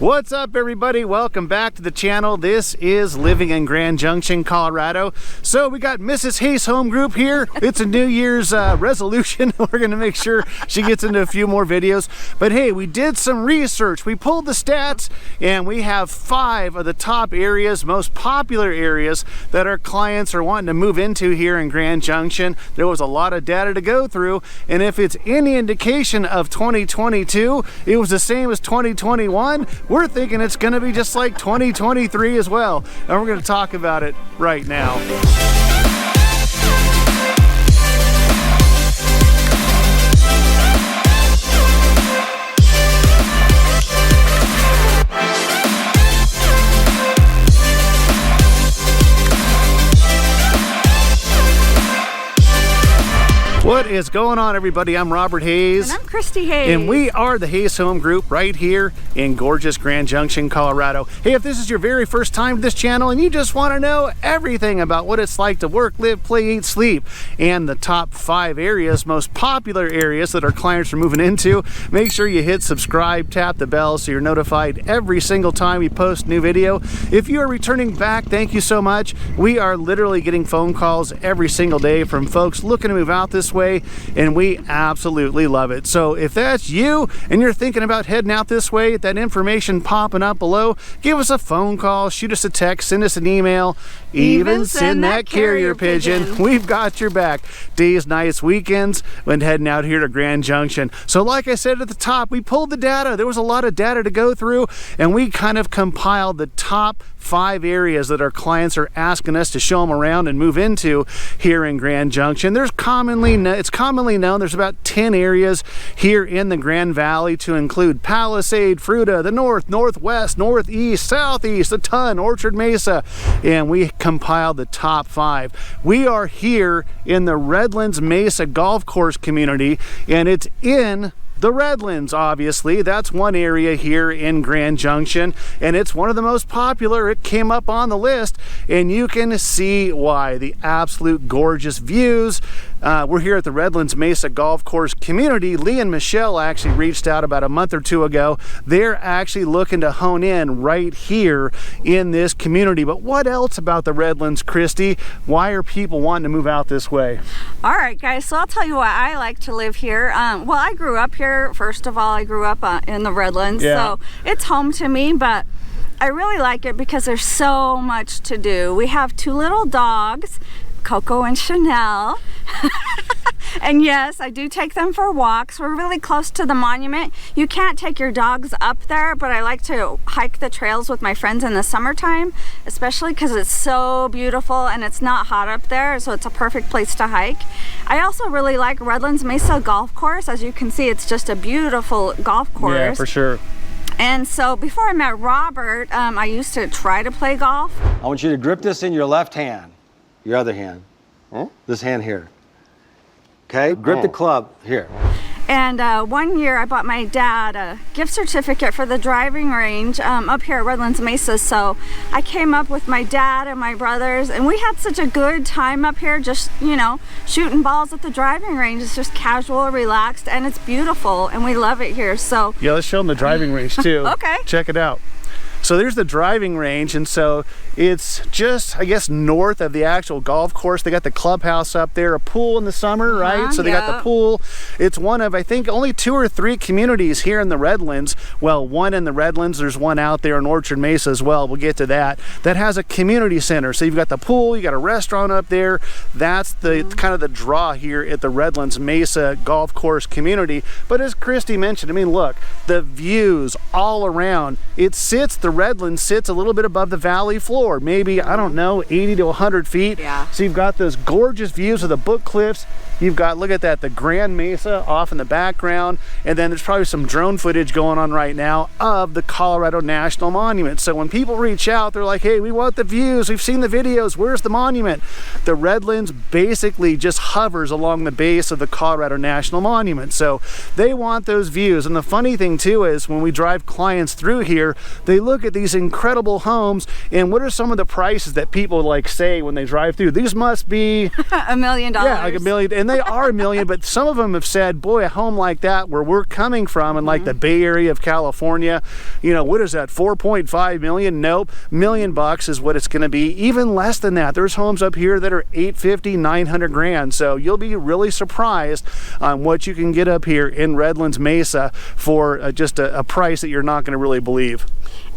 What's up, everybody? Welcome back to the channel. This is Living in Grand Junction, Colorado. So we got Mrs. Hayes Home Group here. It's a New Year's resolution. We're gonna make sure she gets into a few more videos. But hey, we did some research. We pulled the stats and we have 5 of the top areas, most popular areas that our clients are wanting to move into here in Grand Junction. There was a lot of data to go through, and if it's any indication of 2022, it was the same as 2021. We're thinking it's going to be just like 2023 as well, and we're going to talk about it right now. What is going on, everybody? I'm Robert Hayes. And I'm Christie Hayes. And we are the Hayes Home Group right here in gorgeous Grand Junction, Colorado. Hey, if this is your very first time to this channel and you just want to know everything about what it's like to work, live, play, eat, sleep, and the top 5 areas, most popular areas that our clients are moving into, make sure you hit subscribe, tap the bell so you're notified every single time we post a new video. If you are returning back, thank you so much. We are literally getting phone calls every single day from folks looking to move out this way, and we absolutely love it. So if that's you and you're thinking about heading out this way, that information popping up below, give us a phone call, shoot us a text, send us an email, even send that carrier pigeon. We've got your back. Days, nights, weekends when heading out here to Grand Junction. So like I said at the top, we pulled the data. There was a lot of data to go through, and we kind of compiled the top 5 areas that our clients are asking us to show them around and move into here in Grand Junction. It's commonly known there's about 10 areas here in the Grand Valley, to include Palisade, Fruita, the North, Northwest, Northeast, Southeast, a ton, Orchard, Mesa, and we compiled the top 5. We are here in the Redlands Mesa golf course community, and it's in the Redlands, obviously. That's one area here in Grand Junction, and it's one of the most popular. It came up on the list, and you can see why. The absolute gorgeous views. We're here at the Redlands Mesa Golf Course community. Lee and Michelle actually reached out about a month or 2 ago. They're actually looking to hone in right here in this community. But what else about the Redlands, Christy? Why are people wanting to move out this way? All right, guys, so I'll tell you why I like to live here. Well, I grew up here. First of all, I grew up in the Redlands, so it's home to me, but I really like it because there's so much to do. We have 2 little dogs, Coco and Chanel. And yes, I do take them for walks. We're really close to the monument. You can't take your dogs up there, but I like to hike the trails with my friends in the summertime, especially because it's so beautiful and it's not hot up there, so it's a perfect place to hike. I also really like Redlands Mesa Golf Course. As you can see, it's just a beautiful golf course. Yeah, for sure. And so before I met Robert, I used to try to play golf. I want you to grip this in your left hand, your other hand, this hand here. Okay, grip the club here. And one year I bought my dad a gift certificate for the driving range up here at Redlands Mesa. So I came up with my dad and my brothers, and we had such a good time up here, just, you know, shooting balls at the driving range. It's just casual, relaxed, and it's beautiful, and we love it here. So yeah, let's show them the driving range too. Okay. Check it out. So there's the driving range, and so it's just, I guess, north of the actual golf course. They got the clubhouse up there, a pool in the summer, right? So they got the pool. It's one of, I think, only 2 or 3 communities here in the Redlands. Well, one in the Redlands, there's one out there in Orchard Mesa as well. We'll get to that. That has a community center. So you've got the pool, you got a restaurant up there. That's the kind of the draw here at the Redlands Mesa Golf Course community. But as Christy mentioned, I mean, look, the views all around. The Redlands sits a little bit above the valley floor, maybe, I don't know, 80 to 100 feet. Yeah. So you've got those gorgeous views of the Book Cliffs. You've got, look at that, the Grand Mesa off in the background, and then there's probably some drone footage going on right now of the Colorado National Monument. So when people reach out, they're like, hey, we want the views, we've seen the videos, where's the monument? The Redlands basically just hovers along the base of the Colorado National Monument. So they want those views. And the funny thing too is when we drive clients through here, they look look at these incredible homes, and what are some of the prices that people like say when they drive through? These must be $1 million. Yeah, like $1 million, and they are $1 million, but some of them have said, boy, a home like that where we're coming from in like the Bay Area of California, you know, what is that, 4.5 million? Nope, $1 million is what it's going to be. Even less than that. There's homes up here that are 850, 900 grand. So you'll be really surprised on what you can get up here in Redlands, Mesa for just a price that you're not going to really believe.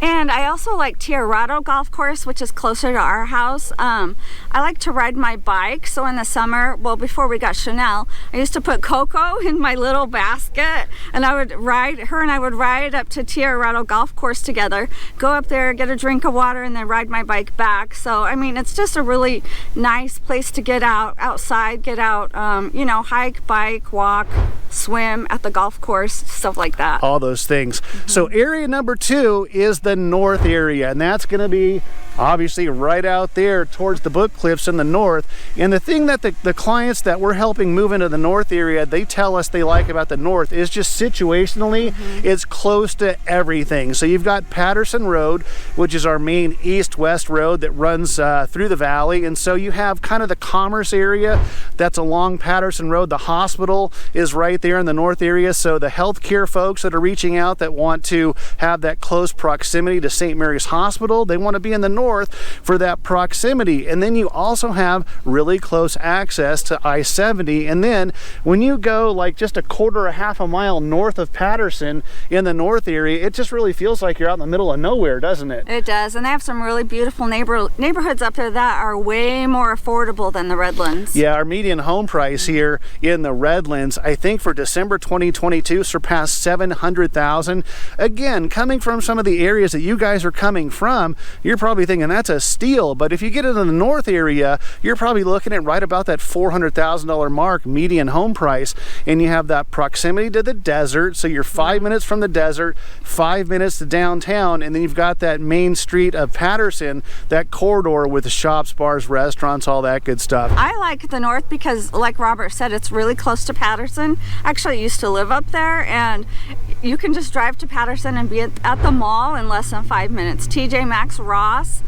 And I also like Colorado Golf Course, which is closer to our house. I like to ride my bike. So in the summer, well, before we got Chanel, I used to put Coco in my little basket, and I would ride, her and I would ride up to Colorado Golf Course together, go up there, get a drink of water, and then ride my bike back. So, I mean, it's just a really nice place to get outside, get out, you know, hike, bike, walk, swim at the golf course, stuff like that. All those things. So area number 2 is the north area, and that's going to be obviously right out there towards the Book Cliffs in the north. And the thing that the clients that we're helping move into the north area, they tell us they like about the north is just situationally, it's close to everything. So you've got Patterson Road, which is our main east-west road that runs through the valley, and so you have kind of the commerce area that's along Patterson Road. The hospital is right there in the north area, so the healthcare folks that are reaching out that want to have that close proximity to St. Mary's Hospital, they want to be in the north for that proximity. And then you also have really close access to I-70. And then when you go like just a quarter or half a mile north of Patterson in the north area, it just really feels like you're out in the middle of nowhere, doesn't it? It does, and they have some really beautiful neighborhoods up there that are way more affordable than the Redlands. Yeah, our median home price here in the Redlands, I think for December 2022, surpassed $700,000. Again, coming from some of the areas that you guys are coming from, you're probably thinking that's a steal, but if you get into the north area, you're probably looking at right about that $400,000 mark median home price, and you have that proximity to the desert, so you're 5 minutes from the desert, 5 minutes to downtown, and then you've got that main street of Patterson, that corridor with the shops, bars, restaurants, all that good stuff. I like the north because, like Robert said, it's really close to Patterson. Actually, I used to live up there, and you can just drive to Patterson and be at the mall in less than 5 minutes. TJ Maxx, Ross,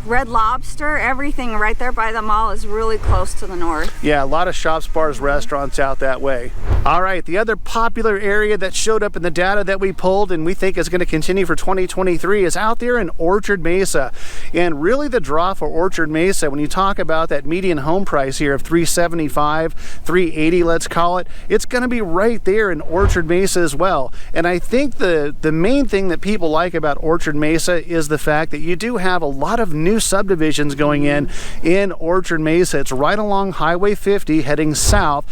Red Lobster, everything right there by the mall is really close to the north. Yeah, a lot of shops, bars, restaurants out that way. All right, the other popular area that showed up in the data that we pulled and we think is going to continue for 2023 is out there in Orchard Mesa. And really the draw for Orchard Mesa, when you talk about that median home price here of $375, $380, let's call it, it's going to be right there in Orchard Mesa as well. And I think the main thing that people like about Orchard Mesa is the fact that you do have a lot of new subdivisions going in Orchard Mesa. It's right along Highway 50 heading south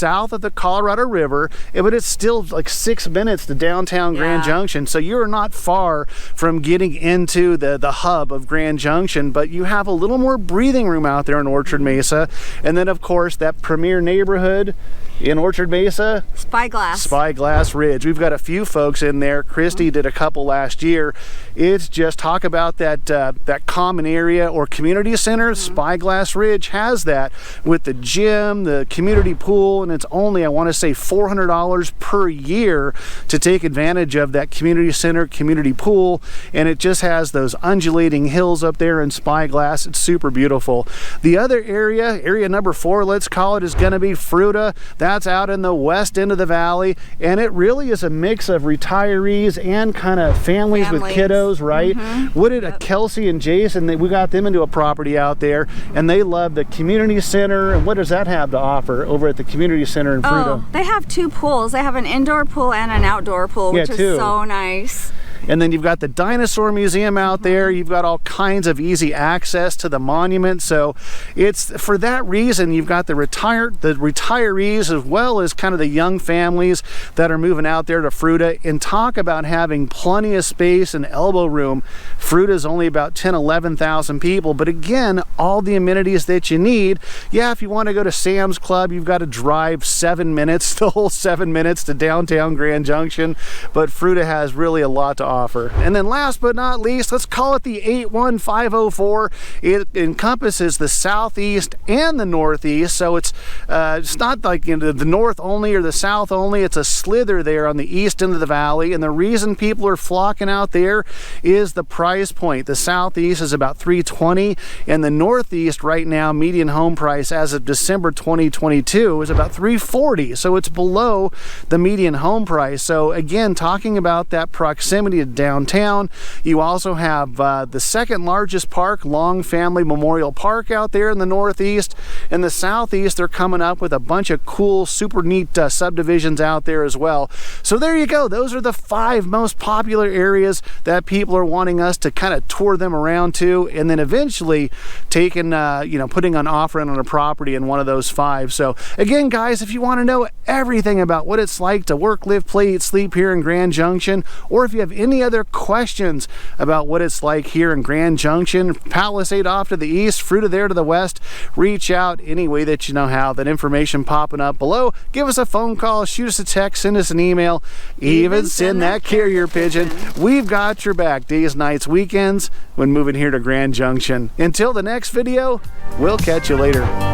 of the Colorado River, but it's still like 6 minutes to downtown Grand Junction, so you're not far from getting into the hub of Grand Junction, but you have a little more breathing room out there in Orchard Mesa. And then of course that premier neighborhood in Orchard Mesa, Spyglass Ridge. We've got a few folks in there. Christie did a couple last year. It's just talk about that common area or community center. Spyglass Ridge has that with the gym, the community pool, and it's only, I want to say, $400 per year to take advantage of that community center, community pool, and it just has those undulating hills up there in Spyglass. It's super beautiful. The other area number 4, let's call it, is going to be Fruita. That's out in the west end of the valley, and it really is a mix of retirees and kind of families with kiddos, right? What did Kelsey and Jason, we got them into a property out there, and they love the community center. And what does that have to offer over at the community center in Fruita? Oh, they have 2 pools. They have an indoor pool and an outdoor pool, which is so nice. And then you've got the dinosaur museum out there. You've got all kinds of easy access to the monument. So it's for that reason you've got the retirees as well as kind of the young families that are moving out there to Fruita. And talk about having plenty of space and elbow room. Fruita is only about 11,000 people, but again, all the amenities that you need. Yeah, if you want to go to Sam's Club, you've got to drive 7 minutes, the whole 7 minutes to downtown Grand Junction, but Fruita has really a lot to offer. And then last but not least, let's call it the 81504. It encompasses the southeast and the northeast, so it's not like the north only or the south only. It's a slither there on the east end of the valley, and the reason people are flocking out there is the price point. The southeast is about $320, and the northeast right now, median home price as of December 2022 is about $340, so it's below the median home price. So again, talking about that proximity to downtown, you also have the second largest park, Long Family Memorial Park, out there in the northeast. In the southeast, they're coming up with a bunch of cool, super neat subdivisions out there as well. So there you go. Those are the 5 most popular areas that people are wanting us to kind of tour them around to, and then eventually taking, putting an offer in on a property in one of those 5. So again, guys, if you want to know everything about what it's like to work, live, play, eat, sleep here in Grand Junction, or if you have any other questions about what it's like here in Grand Junction, Palisade off to the east, Fruita there to the west, reach out any way that you know how. That information popping up below. Give us a phone call, shoot us a text, send us an email, even send that carrier pigeon. We've got your back days, nights, weekends when moving here to Grand Junction. Until the next video, we'll catch you later.